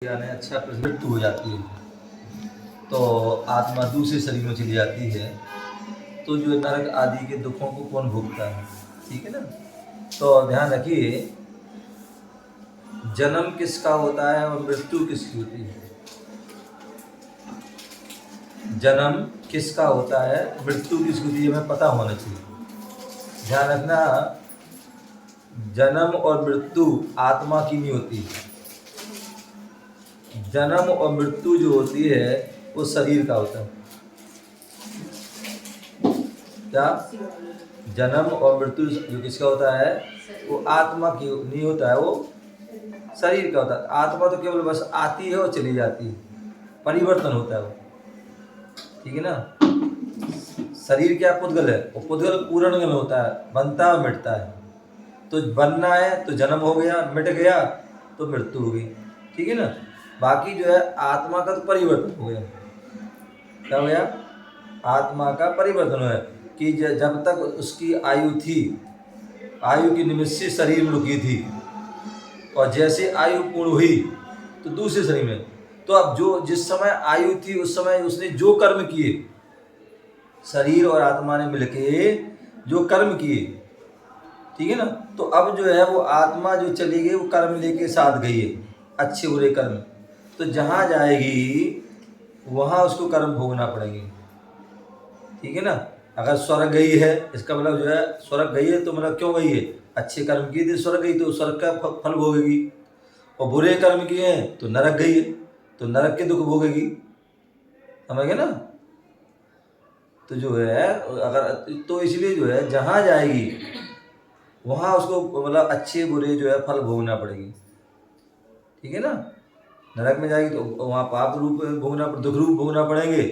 यानी अच्छा मृत्यु हो जाती है तो आत्मा दूसरे शरीर में चली जाती है। तो जो नरक आदि के दुखों को कौन भोगता है, ठीक है ना। तो ध्यान रखिए, जन्म किसका होता है और मृत्यु किसकी होती है। जन्म किसका होता है, मृत्यु किसकी होती है, हमें पता होना चाहिए। ध्यान रखना, जन्म और मृत्यु आत्मा की नहीं होती। जन्म और मृत्यु जो होती है वो शरीर का होता है। क्या जन्म और मृत्यु जो किसका होता है, वो आत्मा की नहीं होता है, वो शरीर का होता है। आत्मा तो केवल बस आती है और चली जाती है, परिवर्तन होता है वो, ठीक है ना। शरीर क्या पुद्गल है, वो पुद्गल पूर्णगल होता है, बनता है मिटता है। तो बनना है तो जन्म हो गया, मिट गया तो मृत्यु हो गई, ठीक है ना। बाकी जो है आत्मा का तो परिवर्तन हो गया। क्या हो गया, आत्मा का परिवर्तन है कि जब तक उसकी आयु थी, आयु की निमित्त से शरीर में रुकी थी, और जैसे आयु पूर्ण हुई तो दूसरे शरीर में। तो अब जो जिस समय आयु थी उस समय उसने जो कर्म किए, शरीर और आत्मा ने मिलके जो कर्म किए, ठीक है ना। तो अब जो है वो आत्मा जो चली गई वो कर्म लेके साथ गई है, अच्छे बुरे कर्म। तो जहाँ जाएगी वहाँ उसको कर्म भोगना पड़ेंगे, ठीक है ना। अगर स्वर्ग गई है, इसका मतलब जो है स्वर्ग गई है तो मतलब क्यों गई है, अच्छे कर्म किए थे स्वर्ग गई, तो स्वर्ग का फल भोगेगी। और बुरे कर्म किए हैं तो नरक गई है, तो नरक के दुख भोगेगी, समझ गए ना। तो जो है अगर तो इसलिए जो है जहाँ जाएगी वहाँ उसको मतलब अच्छे बुरे जो है फल भोगना पड़ेगी, ठीक है ना। नरक में जाएगी तो वहाँ पाप रूप भोगना, दुख रूप भोगना पड़ेंगे।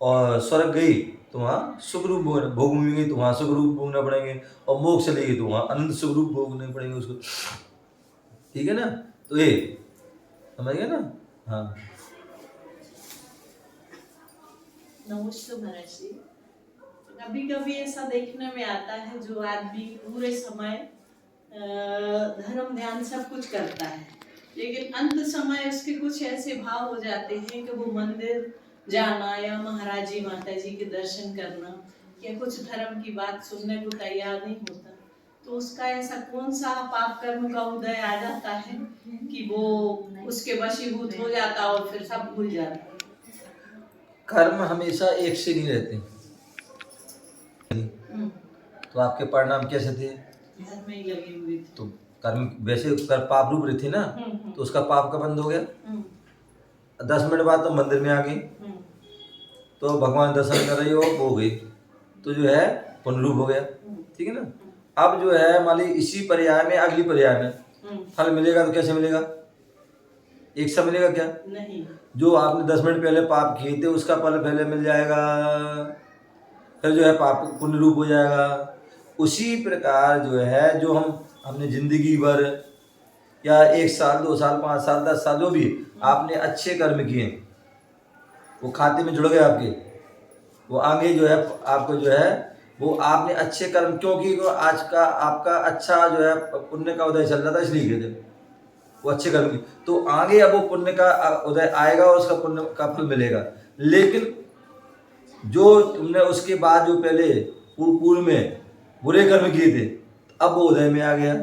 और स्वर्ग गई तो वहाँ सुख रूप भोगेंगे, तो वहाँ सुख रूप भोगना पड़ेंगे। और मोक्ष चली गई तो वहाँ अनंत सुख रूप भोगने पड़ेंगे उसको, ठीक है ना। तो ये समझ गए ना। हाँ, नमस्ते महर्षि। कभी कभी ऐसा देखने में आता है जो आदमी पूरे समय धर्म ध्यान सब कुछ करता है, लेकिन अंत समय उसके कुछ ऐसे भाव हो जाते हैं कि वो मंदिर जाना या महाराज जी माता जी के दर्शन करना या कुछ धर्म की बात सुनने को तैयार नहीं होता। तो उसका ऐसा कौन सा पाप कर्म का उदय आ जाता है कि वो उसके वशीभूत हो जाता और फिर सब भूल जाता। कर्म हमेशा एक से नहीं रहते, तो आपके परिणाम कैसे थे, घर में ही लगी हुई थी। तो कर्म वैसे कर पाप रूप रही थी ना, तो उसका पाप का बंद हो गया। 10 मिनट बाद तो मंदिर में आ गई, तो भगवान दर्शन कर रही हो गई, तो जो है पुण्य रूप हो गया, ठीक है ना। अब जो है मान ली इसी पर्याय में अगली पर्याय में फल मिलेगा तो कैसे मिलेगा, एक सा मिलेगा क्या नहीं। जो जो आपने 10 मिनट पहले पाप किए थे उसका फल पहले मिल जाएगा, फिर जो है पाप पुण्य रूप हो जाएगा। उसी प्रकार जो है जो हमने जिंदगी भर या 1 साल 2 साल 5 साल 10 साल जो भी आपने अच्छे कर्म किए वो खाते में जुड़ गए आपके, वो आगे जो है आपको जो है वो आपने अच्छे कर्म क्योंकि आज का आपका अच्छा जो है पुण्य का उदय चल रहा था इसलिए किए थे वो अच्छे कर्म की, तो आगे अब वो पुण्य का उदय आएगा और उसका पुण्य का फल मिलेगा। लेकिन जो तुमने उसके बाद जो पहले पूर्व में बुरे कर्म किए थे अब वो उदय में आ गया,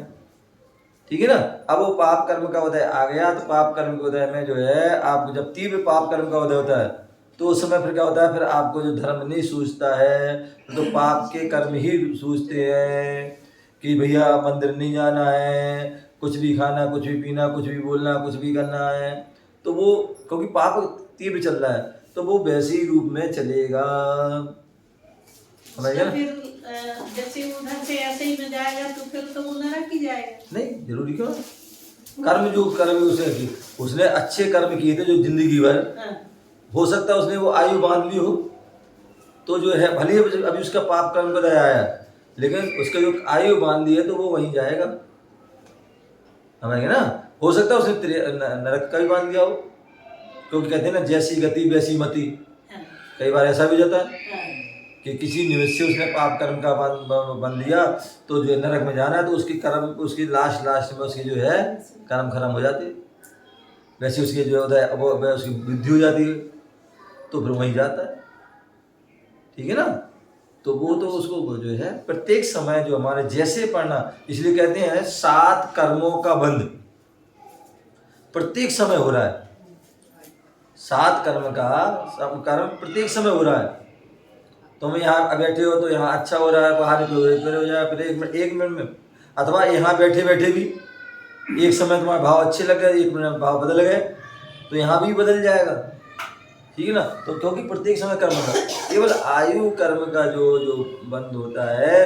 ठीक है ना। अब वो पाप कर्म का उदय आ गया, तो पाप कर्म के उदय में जो है आपको जब तीव्र पाप कर्म का उदय होता है तो उस समय फिर क्या होता है, फिर आपको जो धर्म नहीं सूझता है तो पाप के कर्म ही सूझते हैं कि भैया मंदिर नहीं जाना है, कुछ भी खाना, कुछ भी पीना, कुछ भी बोलना, कुछ भी करना है। तो वो क्योंकि पाप तीव्र चल रहा है तो वो वैसे ही रूप में चलेगा, समझ गए ना। फिर जैसे उधर से ऐसे ही में जाएगा तो फिर तो वो नरक ही जाएगा। नहीं जरूरी क्यों, कर्म जो कर्म उसने अच्छे कर्म किए थे जो जिंदगी भर, हो सकता है उसने वो आयु बांध ली हो, तो जो है भले अभी उसका पाप कर्म का दया आया, लेकिन उसका जो आयु बांध ली है तो वो वहीं जाएगा, समझेंगे ना। हो सकता है उसने नरक का भी बांध लिया हो, क्योंकि कहते हैं ना जैसी गति वैसी मति, कई बार ऐसा भी जाता है कि किसी निमित्त से उसने पाप कर्म का बन लिया तो जो नरक में जाना है, तो उसकी कर्म उसकी लास्ट में उसकी जो है कर्म खत्म हो जाती है, वैसे उसकी जो होता है वो उसकी वृद्धि हो जाती है, तो फिर वहीं जाता है, ठीक है ना। तो वो तो उसको वो जो है प्रत्येक समय जो हमारे जैसे पढ़ना, इसलिए कहते हैं 7 कर्मों का बंध प्रत्येक समय हो रहा है। 7 कर्म का कर्म प्रत्येक समय हो रहा है। तुम यहाँ बैठे हो तो यहाँ अच्छा हो रहा है, बाहर फिर हो जाए, फिर 1 मिनट में, अथवा यहाँ बैठे बैठे भी एक समय तुम्हारे भाव अच्छे लग गए, 1 मिनट में भाव बदल गए, तो यहाँ भी बदल जाएगा, ठीक है ना। तो क्योंकि प्रत्येक समय कर्म होता है, केवल आयु कर्म का जो बंध होता है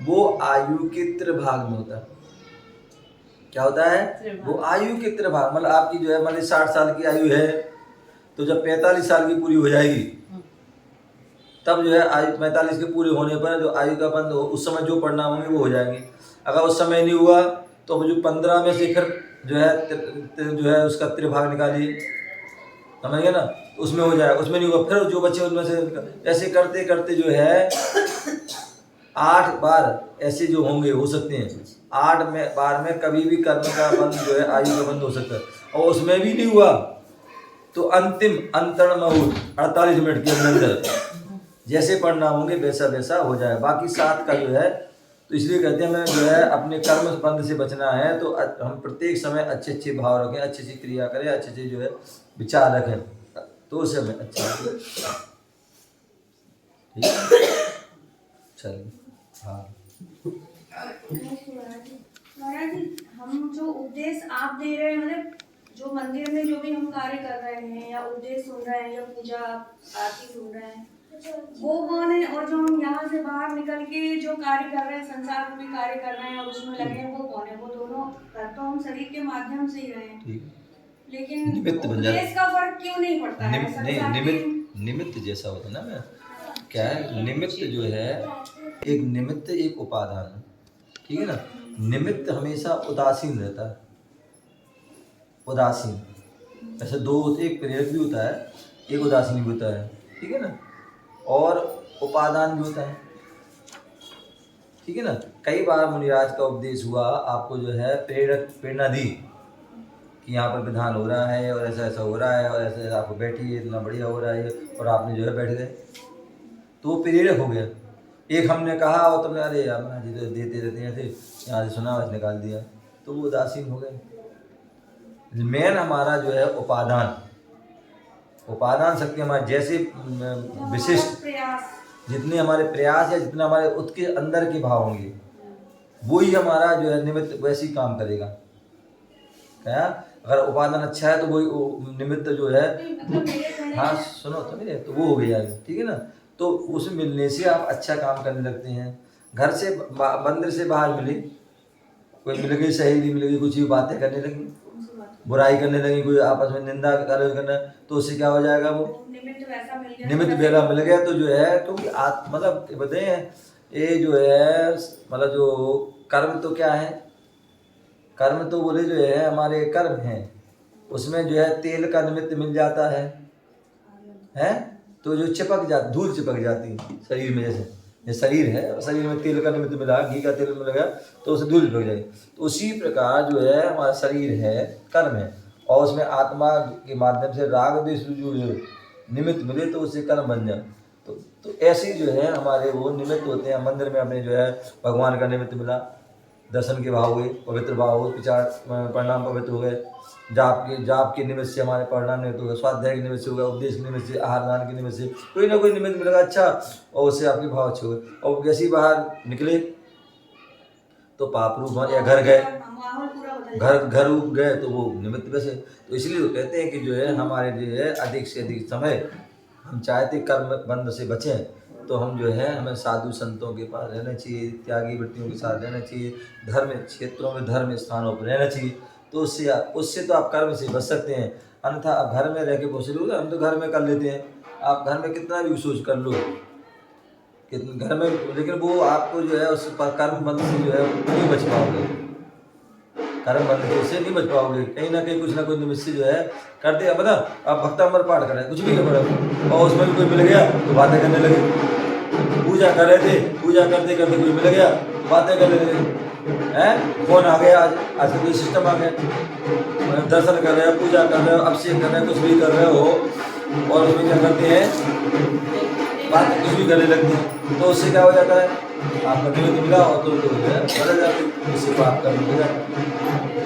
वो आयु के त्रिभाग में होता है। क्या होता है? वो आयु के त्रिभाग, मतलब आपकी जो है मान 60 साल की आयु है, तो जब 45 साल की पूरी हो जाएगी तब जो है आयु 45 के पूरे होने पर जो आयु का बंध हो, उस समय जो परिणाम होंगे वो हो जाएंगे। अगर उस समय नहीं हुआ तो जो 15 में से फिर जो है उसका त्रिभाग निकालिए, समझ गए ना, उसमें हो जाए, उसमें नहीं हुआ फिर जो बच्चे उनमें से ऐसे करते करते जो है 8 बार ऐसे जो होंगे हो सकते हैं। 8 बार में कभी भी कर्म का बंध जो है आयु का बंध हो सकता है, और उसमें भी नहीं हुआ तो अंतिम अंतरण मुहूर्त 48 मिनट के अंदर जैसे परिणाम होंगे वैसा वैसा हो जाए। बाकी 7 का जो है, तो इसलिए कहते हैं हमें जो है अपने कर्म बंध से बचना है, तो हम प्रत्येक समय अच्छे अच्छे भाव रखें, अच्छी अच्छी क्रिया करें, अच्छे अच्छे जो है विचार रखें, तो उसे हमें अच्छा लगे। चलिए, हाँ महाराज जी, हम जो उपदेश आप दे रहे हैं, मतलब जो मंदिर में जो भी हम कार्य कर रहे हैं या उपदेश सुन रहे हैं या पूजा आरती सुन रहे हैं, वो कौन है? और जो हम यहाँ से बाहर निकल के जो कार्य कर रहे हैं, संसार में भी कार्य कर रहे हैं और उसमें लगे हैं, वो कौन है? वो दोनों कर तो हम शरीर के माध्यम से ही रहे हैं, ठीक, लेकिन निमित्त बन उपदेश का फर्क क्यों नहीं पड़ता है? नहीं, निमित्त जैसा होता है ना, मैं क्या है, निमित्त जो है एक निमित्त एक उपादान है, ठीक है ना। निमित्त हमेशा उदासीन रहता है, उदासीन, ऐसे दो होते, एक प्रेरक भी होता है, एक उदासीन भी होता है, ठीक है ना, और उपादान भी होता है, ठीक है ना। कई बार मुनिराज का उपदेश हुआ, आपको जो है प्रेरणा दी कि यहाँ पर विधान हो रहा है और ऐसा ऐसा हो रहा है और ऐसा ऐसा, आपको बैठिए, इतना बढ़िया हो रहा है, और आपने जो है बैठ गए, तो वो प्रेरक हो गया। एक हमने कहा और तुमने अरे यार महाराज जी तो देते रहते हैं ऐसे, यहाँ से सुना बस निकाल दिया, तो वो उदासीन हो गए। मेन हमारा जो है उपादान शक्ति हमारे जैसे विशिष्ट जितने हमारे प्रयास है, जितना हमारे उसके अंदर के भाव होंगे, वो ही हमारा जो है निमित्त वैसे ही काम करेगा। क्या? अगर उपादान अच्छा है तो वही निमित्त जो है, हाँ सुनो तो मेरे, तो वो हो गया, ठीक है ना। तो उस मिलने से आप अच्छा काम करने लगते हैं। घर से मंदिर से बाहर मिले, कोई मिल गई सहेली, मिल गई, कुछ ही बातें करने लगी, बुराई करने लगी, कोई आपस में निंदा करना, तो उससे क्या हो जाएगा, वो निमित्त वेला मिल गया। तो जो है क्योंकि मतलब बताए ये जो है, मतलब जो कर्म तो क्या है, कर्म तो बोले जो है हमारे कर्म हैं, उसमें जो है तेल का निमित्त मिल जाता है, तो जो धूल चिपक जाती है शरीर में, जैसे ये शरीर है, शरीर में तेल का निमित्त मिला, घी का तेल मिल गया तो उसे धूल चिपक जाएगी। तो उसी प्रकार जो है हमारा शरीर है, कर्म है, और उसमें आत्मा के माध्यम से राग द्वेष जो निमित्त मिले तो उससे कर्म बन जाए। तो ऐसे जो है हमारे वो निमित्त होते हैं। मंदिर में अपने जो है भगवान का निमित्त मिला, दर्शन के भाव हुए, पवित्र भाव हुए, विचार परिणाम पवित्र हो गए, जाप के निमित्त से हमारे परिणाम निमित्त हो गए, स्वाध्याय के निमित्त से हो गया, उपदेश के निमित्त से, आहार दान के निमित्त से, कोई ना कोई निमित्त मिलेगा अच्छा, और उससे आपके भाव अच्छे हो गए। और जैसे ही बाहर निकले तो पाप रूप या घर गए, घर गए तो वो निमित्त वैसे। तो इसलिए वो कहते हैं कि जो है हमारे जो है अधिक से अधिक समय हम चाहते कर्म बंध से बचें, तो हम जो है हमें साधु संतों के पास रहना चाहिए, त्यागी वृत्तियों के साथ रहना चाहिए, धर्म क्षेत्रों में धर्म स्थानों पर रहना चाहिए। तो उससे तो आप कर्म से बच सकते हैं। अन्यथा आप घर में रह के बहुत से लोग, हम तो घर में कर लेते हैं, आप घर में कितना भी सोच कर लो घर में, लेकिन वो आपको जो है उस कर्म बंध से जो है नहीं बच पाओगे, कर्म बंध से नहीं बच पाओगे। कहीं ना कहीं कुछ ना कुछ निमित्त से जो है करते, अब आप भक्तामर पाठ करें, कुछ भी कर, और उसमें भी कोई मिल गया तो बातें करने लगे, पूजा कर रहे थे, पूजा करते करते कोई मिल गया बातें करने लगे हैं। फोन आ गया, आज कोई सिस्टम आ गया, दर्शन कर रहे हो, पूजा कर रहे हो, अभिषेक कर रहे हो, कुछ भी कर रहे हो और उसमें क्या करते हैं, बातें कुछ भी करने लगते हैं। तो उससे क्या हो जाता है, आपका निमित्त मिला और तो बदल जाती है, इससे पाप कर्म हो जाता है।